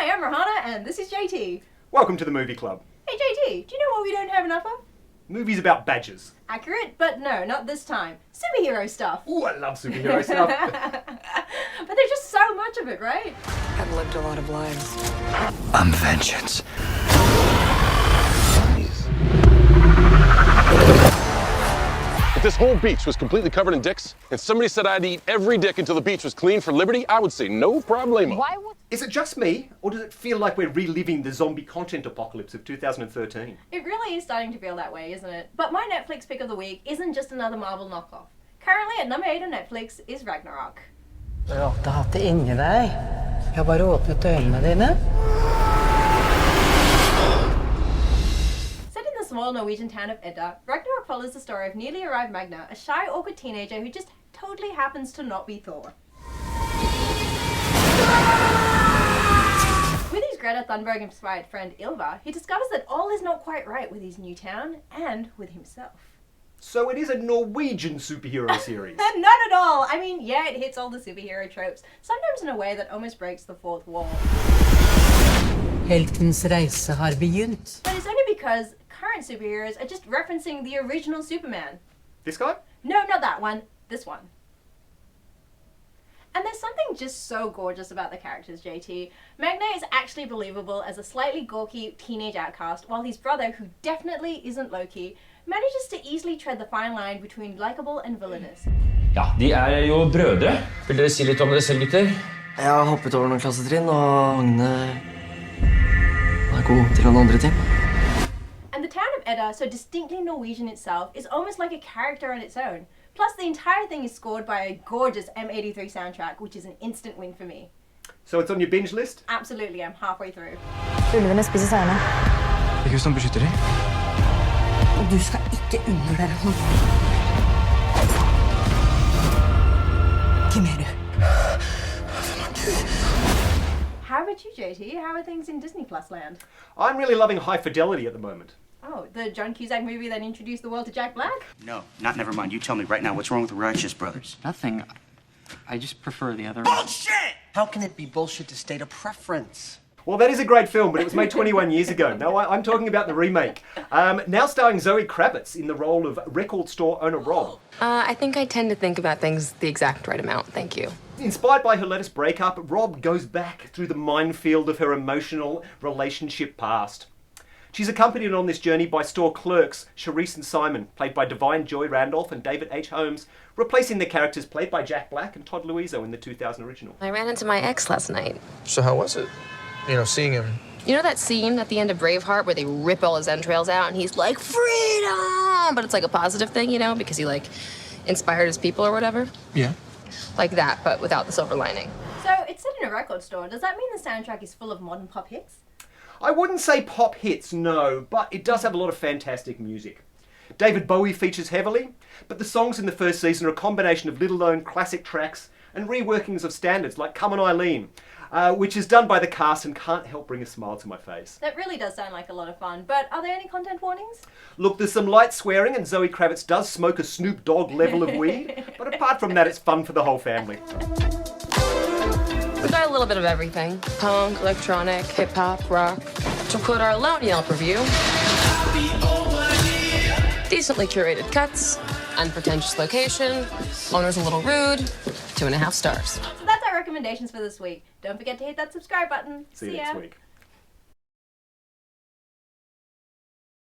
Hi, I'm Rehana, and this is JT. Welcome to the Movie Club. Hey JT, do you know what we don't have enough of? Movies about badgers. Accurate, but no, not this time. Superhero stuff. Ooh, I love superhero stuff. But there's just so much of it, right? I've lived a lot of lives. I'm vengeance. If this whole beach was completely covered in dicks, and somebody said I had to eat every dick until the beach was clean for liberty, I would say no problemo. Why would... Is it just me, or does it feel like we're reliving the zombie content apocalypse of 2013? It really is starting to feel that way, isn't it? But my Netflix pick of the week isn't just another Marvel knockoff. Currently at number 8 on Netflix is Ragnarok. Du har alltid hatt det inni deg. Jeg har bare åpnet øynene dine. Set in the small Norwegian town of Edda, Ragnarok follows the story of newly arrived Magna, a shy, awkward teenager who just totally happens to not be Thor. With his Greta Thunberg-inspired friend Ylva, he discovers that all is not quite right with his new town and with himself. So it is a Norwegian superhero series. Not at all! I mean, yeah, it hits all the superhero tropes, sometimes in a way that almost breaks the fourth wall. Heltens reise har begynt. But it's only because current superheroes are just referencing the original Superman. This guy? No, not that one. This one. And there's something just so gorgeous about the characters, JT. Magna is actually believable as a slightly gawky teenage outcast, while his brother, who definitely isn't Loki, manages to easily tread the fine line between likable and villainous. Ja, de jo brødre. Vil dere si litt om dere selv, gutter? Jeg har hoppet over noen klassetrinn, og Agne god til noen andre ting. And the town of Edda, so distinctly Norwegian itself, is almost like a character on its own. Plus, the entire thing is scored by a gorgeous M83 soundtrack, which is an instant win for me. So it's on your binge list? Absolutely, I'm halfway through. Ulvene spiser sauene. Ikke som beskytter de. Og du skal ikke undervurdere ham. Hvem du? How about you, JT? How are things in Disney Plus land? I'm really loving High Fidelity at the moment. Oh, the John Cusack movie that introduced the world to Jack Black? No, never mind. You tell me right now, what's wrong with the Righteous Brothers? Nothing. I just prefer the other. Bullshit! How can it be bullshit to state a preference? Well, that is a great film, but it was made 21 years ago. No, I'm talking about the remake. Now starring Zoe Kravitz in the role of record store owner Rob. I think I tend to think about things the exact right amount, thank you. Inspired by her latest breakup, Rob goes back through the minefield of her emotional relationship past. She's accompanied on this journey by store clerks Charisse and Simon, played by Divine Joy Randolph and David H. Holmes, replacing the characters played by Jack Black and Todd Luizzo in the 2000 original. I ran into my ex last night. So how was it? You know, seeing him. You know that scene at the end of Braveheart where they rip all his entrails out and he's like, freedom! But it's like a positive thing, you know, because he like inspired his people or whatever? Yeah. Like that, but without the silver lining. So, it's set in a record store. Does that mean the soundtrack is full of modern pop hits? I wouldn't say pop hits, no, but it does have a lot of fantastic music. David Bowie features heavily, but the songs in the first season are a combination of little-known classic tracks and reworkings of standards like Come On Eileen, which is done by the cast and can't help bring a smile to my face. That really does sound like a lot of fun, but are there any content warnings? Look, there's some light swearing and Zoe Kravitz does smoke a Snoop Dogg level of weed, but apart from that, it's fun for the whole family. We got a little bit of everything. Punk, electronic, hip-hop, rock. To quote our lone Yelp review, decently curated cuts, unpretentious location, owner's a little rude, 2.5 stars. So that's our recommendations for this week. Don't forget to hit that subscribe button. See you next week.